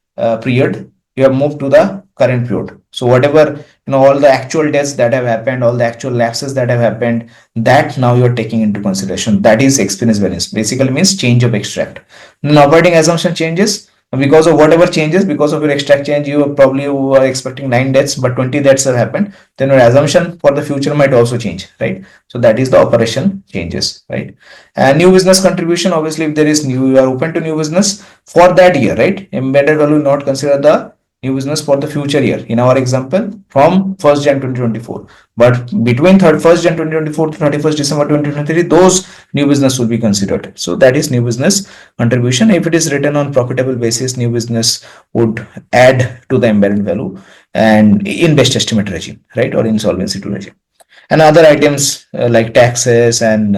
period. You have moved to the current period. So whatever, all the actual deaths that have happened, all the actual lapses that have happened, that now you're taking into consideration. That is experience variance. Basically means change of extract. Then operating assumption changes. Because of whatever changes, because of your extract change, you are expecting 9 deaths, but 20 deaths have happened. Then your assumption for the future might also change, right? So that is the operation changes, right? And new business contribution, obviously, if there is you are open to new business for that year, right? Embedded value will not consider the new business for the future year. In our example, from 1st Jan 2024. But between 1st Jan 2024 to 31st December 2023, those new business will be considered. So that is new business contribution. If it is written on profitable basis, new business would add to the embedded value and in best estimate regime, right, or insolvency to regime, and other items like taxes and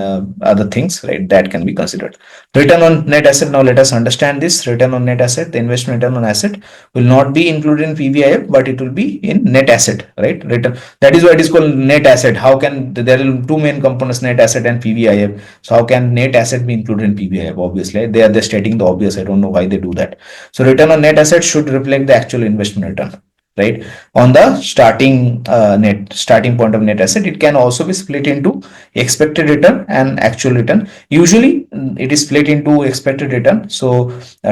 other things, right, that can be considered. Return on net asset. Now let us understand this. Return on net asset, the investment return on asset will not be included in PVIF, but it will be in net asset, right? Return. That is why it is called net asset. How can there are two main components, net asset and PVIF? So how can net asset be included in PVIF? Obviously, they're stating the obvious. I don't know why they do that. So return on net asset should reflect the actual investment return, right, on the starting point of net asset. It can also be split into expected return and actual return. Usually it is split into expected return. So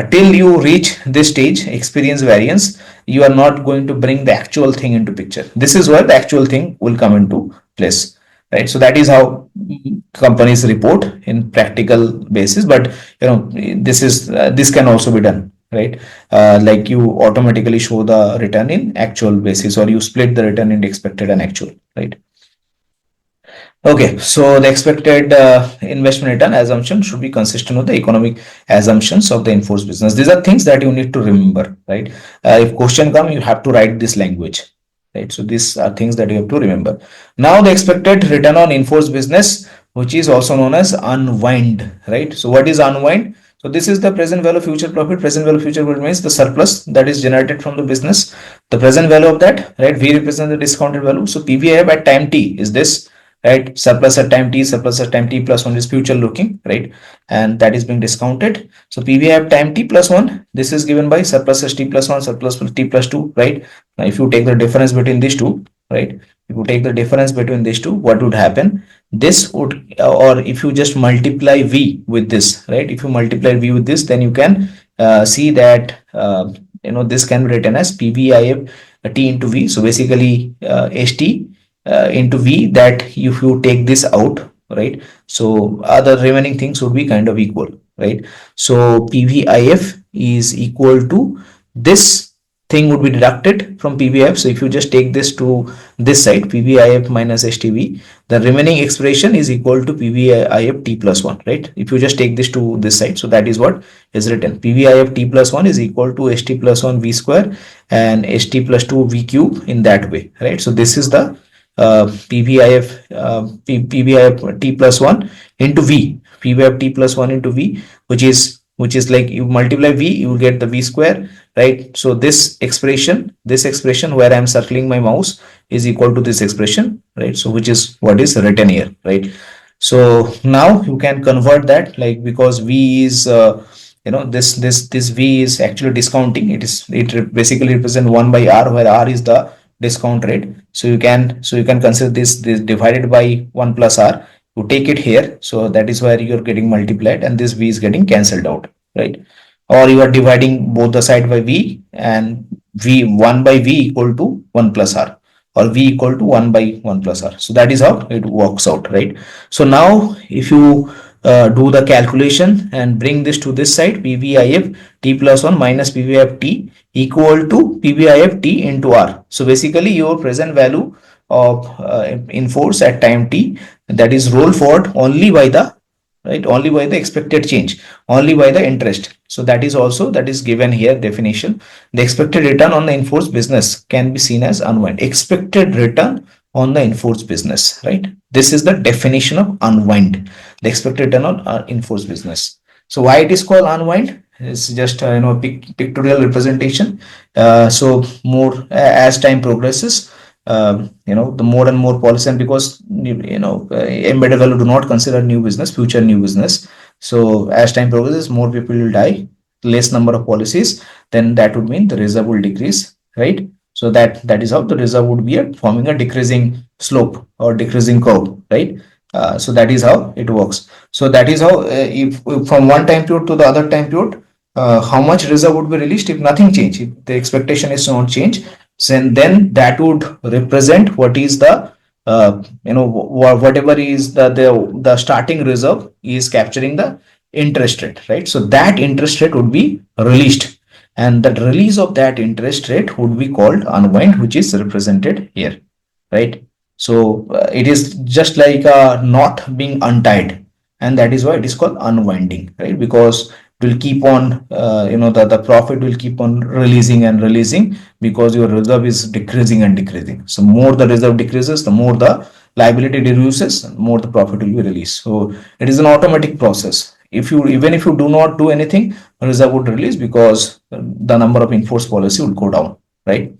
till you reach this stage, experience variance, you are not going to bring the actual thing into picture. This is where the actual thing will come into place, right? So that is how companies report in practical basis. But this can also be done, right? Like you automatically show the return in actual basis, or you split the return in expected and actual, right? Okay, so the expected investment return assumption should be consistent with the economic assumptions of the in-force business. These are things that you need to remember, right? If question come, you have to write this language, right? So these are things that you have to remember. Now the expected return on in-force business, which is also known as unwind, right? So what is unwind? So this is the present value future profit. Present value future profit means the surplus that is generated from the business. The present value of that, right? We represent the discounted value. So PVIF at time t is this, right? Surplus at time t, surplus at time t plus 1 is future looking, right? And that is being discounted. So PVIF time t plus 1, this is given by surplus as t plus 1, surplus t plus 2, right? Now if you take the difference between these two, right? If you take the difference between these two, what would happen? This would, or if you just multiply v with this, right? If you multiply v with this, then you can see that this can be written as PVIF t into v. So basically st into v, that if you take this out, right, so other remaining things would be kind of equal, right? So PVIF is equal to this thing would be deducted from PVIF. So if you just take this to this side, PVIF minus STV, the remaining expression is equal to PVIF t plus 1, right? If you just take this to this side, so that is what is written. PVIF t plus 1 is equal to ST plus 1 V square and ST plus 2 V cube in that way, right? So this is the PVIF t plus 1 into V, PVIF t plus 1 into V, which is like you multiply V, you will get the V square, right? So this expression where I am circling my mouse is equal to this expression, right? So which is what is written here, right? So now you can convert that, like, because V is this V is actually discounting. It basically represents 1 by R, where R is the discount rate. So you can consider this divided by 1 plus R. You take it here, so that is where you're getting multiplied, and this V is getting cancelled out, right? Or you are dividing both the side by V, and V 1 by V equal to 1 plus R, or V equal to 1 by 1 plus R. So that is how it works out, right? So now if you do the calculation and bring this to this side, PVIF t plus 1 minus PVIF t equal to PVIF t into R. So basically your present value of in force at time t, that is roll forward only by the, right, only by the expected change, only by the interest. So that is given here definition. The expected return on the in-force business can be seen as unwind. Expected return on the in-force business, right? This is the definition of unwind, the expected return on in-force business. So why it is called unwind? It's just pictorial representation. So more as time progresses, the more and more policy, and because embedded value do not consider new business, future new business. So as time progresses, more people will die, less number of policies, then that would mean the reserve will decrease, right? So that is how the reserve would be forming a decreasing slope or decreasing curve, right? So that is how it works. So that is how if from one time period to the other time period, how much reserve would be released if nothing change, if the expectation is not change, then that would represent what is the whatever is the starting reserve is capturing the interest rate, right? So that interest rate would be released and the release of that interest rate would be called unwind, which is represented here, right? So it is just like a knot being untied, and that is why it is called unwinding, right? Because it will keep on, the profit will keep on releasing and releasing, because your reserve is decreasing and decreasing. So more the reserve decreases, the more the liability reduces, more the profit will be released. So it is an automatic process. If you, even if you do not do anything, reserve would release, because the number of enforced policy would go down, right?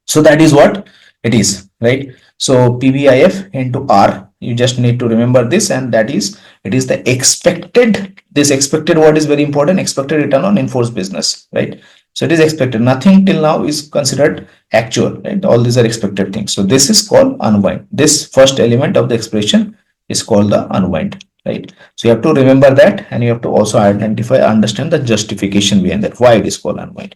So that is what it is, right? So PVIF into R, you just need to remember this, and that is, it is the expected, this expected word is very important, expected return on enforced business, right? So it is expected. Nothing till now is considered actual, right? All these are expected things. So this is called unwind. This first element of the expression is called the unwind, right? So you have to remember that, and you have to also identify, understand the justification behind that, why it is called unwind.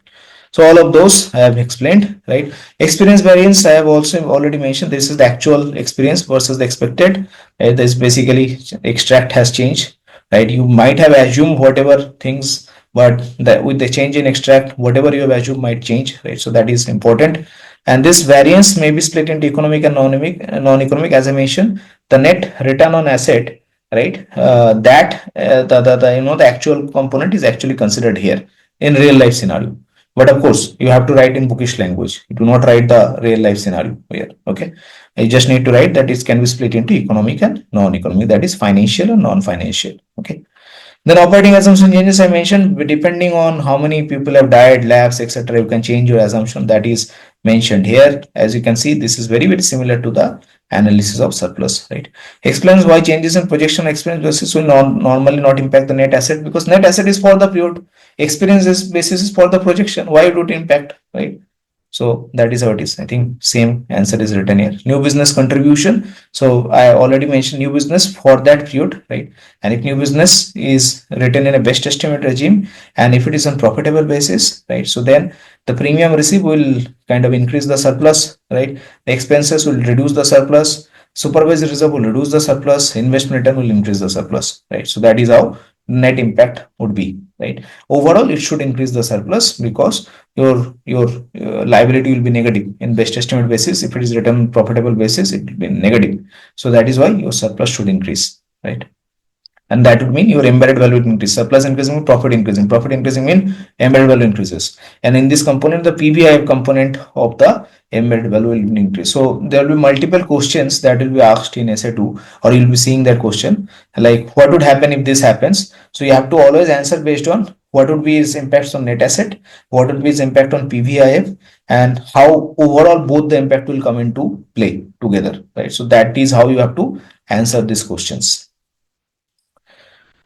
So all of those I have explained, right? Experience variance, I have also already mentioned. This is the actual experience versus the expected. This basically extract has changed, right? You might have assumed whatever things, but with the change in extract, whatever you have assumed might change, right? So that is important. And this variance may be split into economic and non-economic. As I mentioned, the net return on asset, right? The actual component is actually considered here in real life scenario. But of course, you have to write in bookish language. You do not write the real life scenario here. Okay. You just need to write that it can be split into economic and non-economic, that is financial and non-financial. Okay. Then operating assumption changes I mentioned, depending on how many people have died, lapsed, etc. You can change your assumption, that is mentioned here. As you can see, this is very, very similar to the analysis of surplus, right? Explains why changes in projection experience basis will normally not impact the net asset, because net asset is for the period, experience basis is for the projection. Why would it impact, right? So that is how it is. I think same answer is written here. New business contribution. So I already mentioned new business for that period, right? And if new business is written in a best estimate regime, and if it is on profitable basis, right? So then the premium received will kind of increase the surplus, right? The expenses will reduce the surplus. Supervisory reserve will reduce the surplus. Investment return will increase the surplus, right? So that is how net impact would be, right? Overall, it should increase the surplus, because your liability will be negative in best estimate basis. If it is written on profitable basis, it will be negative. So that is why your surplus should increase, right? And that would mean your embedded value will increase. Surplus increasing means profit increasing. Profit increasing means embedded value increases. And in this component, the PVI component of the embedded value will increase. So there will be multiple questions that will be asked in essay 2, or you'll be seeing that question, like what would happen if this happens. So you have to always answer based on what would be its impacts on net asset, what would be its impact on PVIF, and how overall both the impact will come into play together, right? So that is how you have to answer these questions.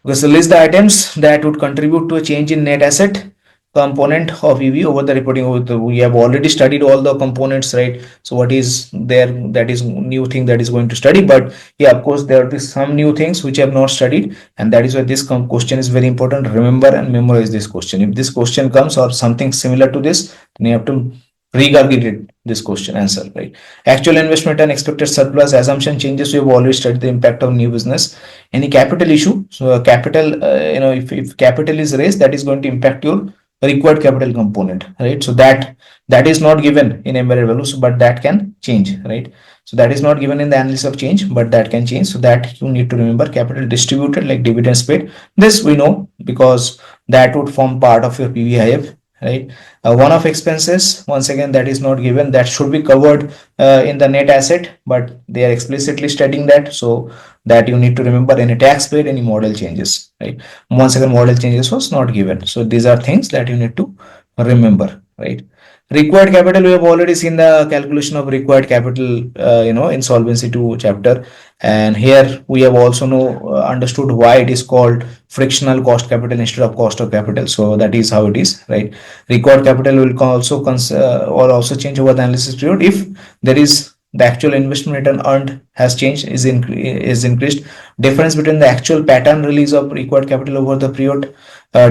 Okay, so list the items that would contribute to a change in net asset component of EV over the reporting. We have already studied all the components, right? So what is there that is new thing that is going to study? But yeah, of course, there will be some new things which I have not studied, and that is why this question is very important. Remember and memorize this question. If this question comes or something similar to this, then you have to regurgitate this question answer, right? Actual investment and expected surplus assumption changes. We have already studied the impact of new business. Any capital issue, so capital, if capital is raised, that is going to impact your required capital component, right? So that is not given in embedded values, but that can change, right? So that is not given in the analysis of change, but that can change. So that you need to remember. Capital distributed, like dividends paid, this we know, because that would form part of your PVIF, right? One-off expenses, once again, that is not given, that should be covered in the net asset, but they are explicitly stating that. So that you need to remember. Any tax paid, any model changes, right? Once again, model changes was not given. So these are things that you need to remember, right? Required capital, we have already seen the calculation of required capital, in Solvency 2 chapter. And here we have also understood why it is called frictional cost capital instead of cost of capital. So that is how it is, right? Required capital will also change over the analysis period if there is the actual investment return earned has changed, is increased. Difference between the actual pattern release of required capital over the period,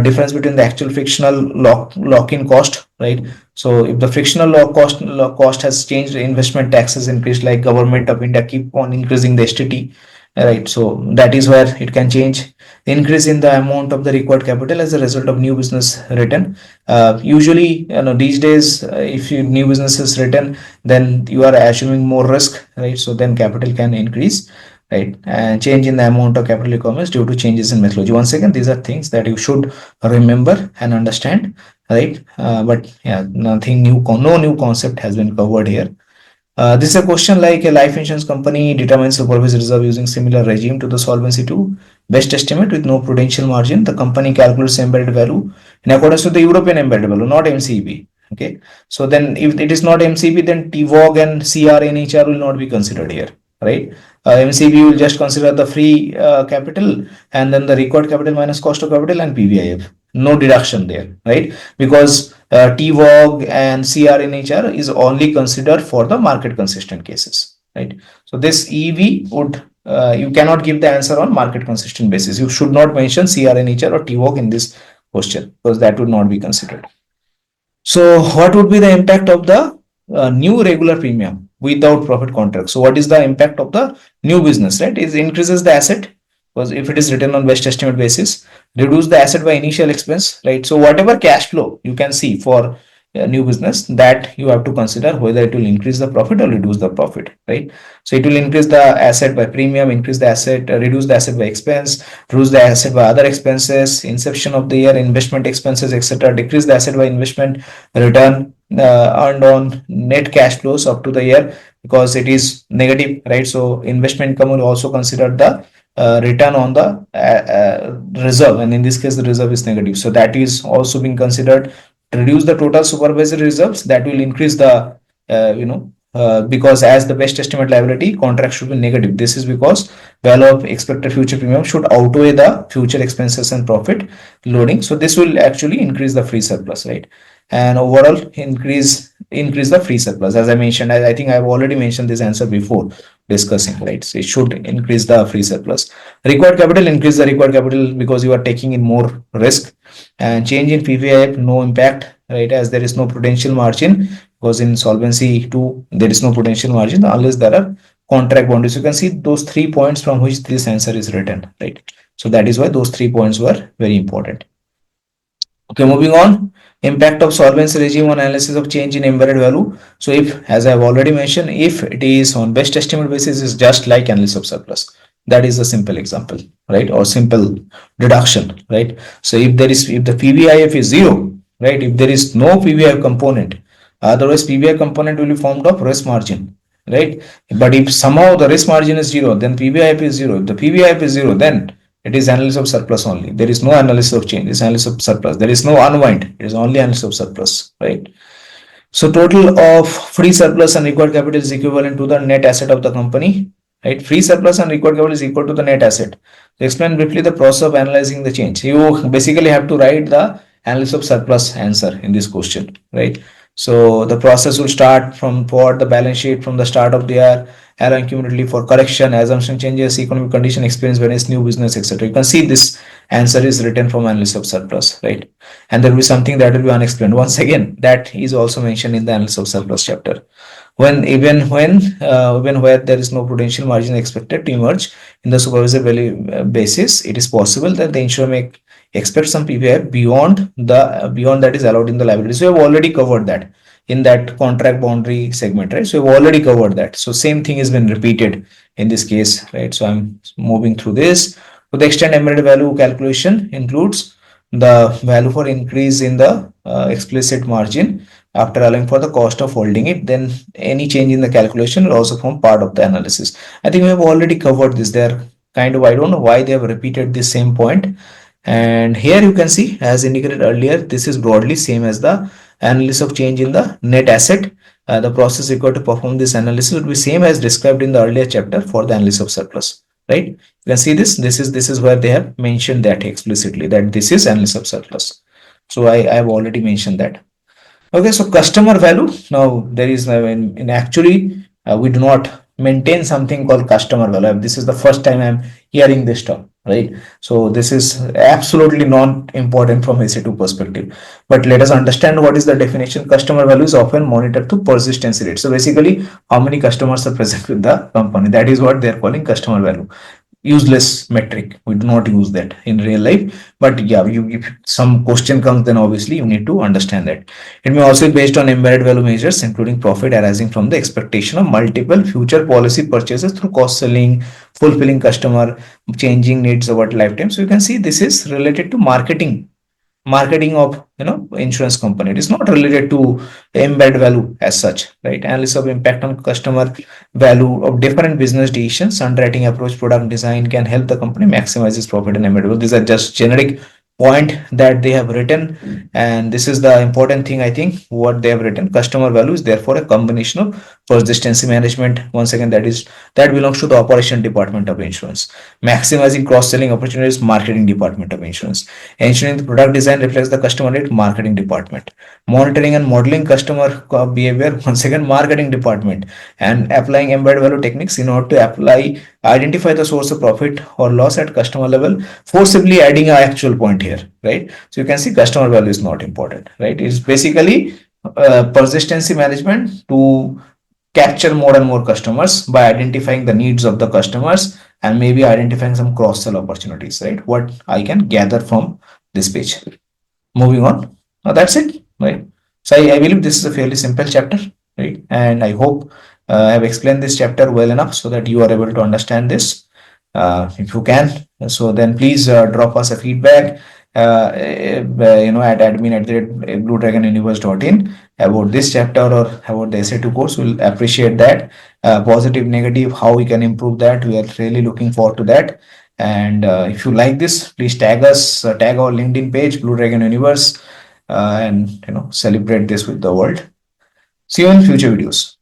difference between the actual frictional lock-in cost, right? So if the frictional cost has changed, investment taxes increased, like government of India keep on increasing the STT, right? So that is where it can change. Increase in the amount of the required capital as a result of new business written. Usually, these days, if you new business is written, then you are assuming more risk, right? So then capital can increase, right? And change in the amount of capital requirements due to changes in methodology. Once again, these are things that you should remember and understand, right? But yeah, nothing new, no new concept has been covered here. This is a question like a life insurance company determines supervised reserve using similar regime to the Solvency II best estimate with no prudential margin. The company calculates embedded value in accordance with the European embedded value, not MCB. Okay, so then if it is not MCB, then TVOG and CRNHR will not be considered here, right? MCB will just consider the free capital and then the required capital minus cost of capital and PVIF. No deduction there, right? Because TVOG and CRNHR is only considered for the market consistent cases, right? So this EV would you cannot give the answer on market consistent basis. You should not mention CRNHR or TVOG in this question because that would not be considered. So what would be the impact of the new regular premium without profit contract? So what is the impact of the new business, right? It increases the asset because if it is written on best estimate basis, reduce the asset by initial expense, right? So whatever cash flow you can see for new business, that you have to consider whether it will increase the profit or reduce the profit, right? So it will increase the asset by premium, increase the asset, reduce the asset by expense, reduce the asset by other expenses, inception of the year investment expenses, etc. Decrease the asset by investment return earned on net cash flows up to the year because it is negative, right? So investment income will also consider the return on the reserve, and in this case the reserve is negative, so that is also being considered. Reduce the total supervisory reserves, that will increase the because as the best estimate liability contract should be negative. This is because value of expected future premium should outweigh the future expenses and profit loading. So this will actually increase the free surplus, right? And overall increase the free surplus. As I mentioned, I think I've already mentioned this answer before discussing, right? So it should increase the free surplus. Required capital, increase the required capital because you are taking in more risk. And change in PVIF, no impact, right? As there is no prudential margin, because in Solvency II there is no prudential margin unless there are contract boundaries. You can see those 3 points from which this answer is written, right? So that is why those 3 points were very important. Okay, moving on. Impact of solvency regime on analysis of change in embedded value. So if, as I've already mentioned, if it is on best estimate basis, is just like analysis of surplus. That is a simple example, right? Or simple deduction, right? So if the PVIF is zero, right? If there is no PVIF component, otherwise PVIF component will be formed of risk margin, right? But if somehow the risk margin is zero, then PVIF is zero. If the PVIF is zero, then it is analysis of surplus only. There is no analysis of change. It's analysis of surplus. There is no unwind. It is only analysis of surplus, right? So total of free surplus and required capital is equivalent to the net asset of the company, right? Free surplus and required capital is equal to the net asset. So explain briefly the process of analyzing the change. You basically have to write the analysis of surplus answer in this question, right? So the process will start from for the balance sheet from the start of the year, allowing cumulatively for correction, assumption changes, economic condition, experience, variance, new business, etc. You can see this answer is written from analysis of surplus, right? And there will be something that will be unexplained. Once again, that is also mentioned in the analysis of surplus chapter. Even where there is no prudential margin expected to emerge in the supervisory value basis, it is possible that the insurer may expect some PPI beyond that is allowed in the liability. So we have already covered that in that contract boundary segment, right? So we've already covered that. So same thing has been repeated in this case, right? So I'm moving through this. To the extent embedded value calculation includes the value for increase in the explicit margin after allowing for the cost of holding it, then any change in the calculation will also form part of the analysis. I think we have already covered this. They're kind of, I don't know why they have repeated this same point. And here you can see, as indicated earlier, this is broadly same as the analysis of change in the net asset. The process required to perform this analysis would be same as described in the earlier chapter for the analysis of surplus, right? You can see this is where they have mentioned that explicitly, that this is analysis of surplus. So I have already mentioned that. Okay, so customer value. Now there is in actually we do not maintain something called customer value. This is the first time I'm hearing this term, right? So this is absolutely not important from SA2 perspective. But let us understand what is the definition. Customer value is often monitored to persistency rate. So basically, how many customers are present with the company? That is what they are calling customer value. useless metric. We do not use that in real life. But yeah, you, if some question comes, then obviously you need to understand that. It may also be based on embedded value measures, including profit arising from the expectation of multiple future policy purchases through cross selling, fulfilling customer changing needs over lifetime. So you can see this is related to marketing of insurance company. It is not related to embed value as such, right? Analysis of impact on customer value of different business decisions, underwriting approach, product design can help the company maximize its profit and embedded value. These are just generic point that they have written, and this is the important thing. I think what they have written, customer value is therefore a combination of persistency management, once again, that belongs to the operation department of insurance. Maximizing cross selling opportunities, marketing department of insurance. Ensuring the product design reflects the customer need, marketing department. Monitoring and modeling customer behavior, once again, marketing department. And applying embedded value techniques in order to identify the source of profit or loss at customer level, forcibly adding an actual point here, right? So you can see customer value is not important, right? It's basically persistency management to capture more and more customers by identifying the needs of the customers and maybe identifying some cross sell opportunities, right? What I can gather from this page. Moving on. That's it, right? So I believe this is a fairly simple chapter, right? And I hope I have explained this chapter well enough so that you are able to understand this. If you can, so then please drop us a feedback, at admin@bluedragonuniverse.in about this chapter or about the essay 2 course. We'll appreciate that. Positive, negative, how we can improve that. We are really looking forward to that. And if you like this, please tag us, tag our LinkedIn page, Blue Dragon Universe, and celebrate this with the world. See you in future videos.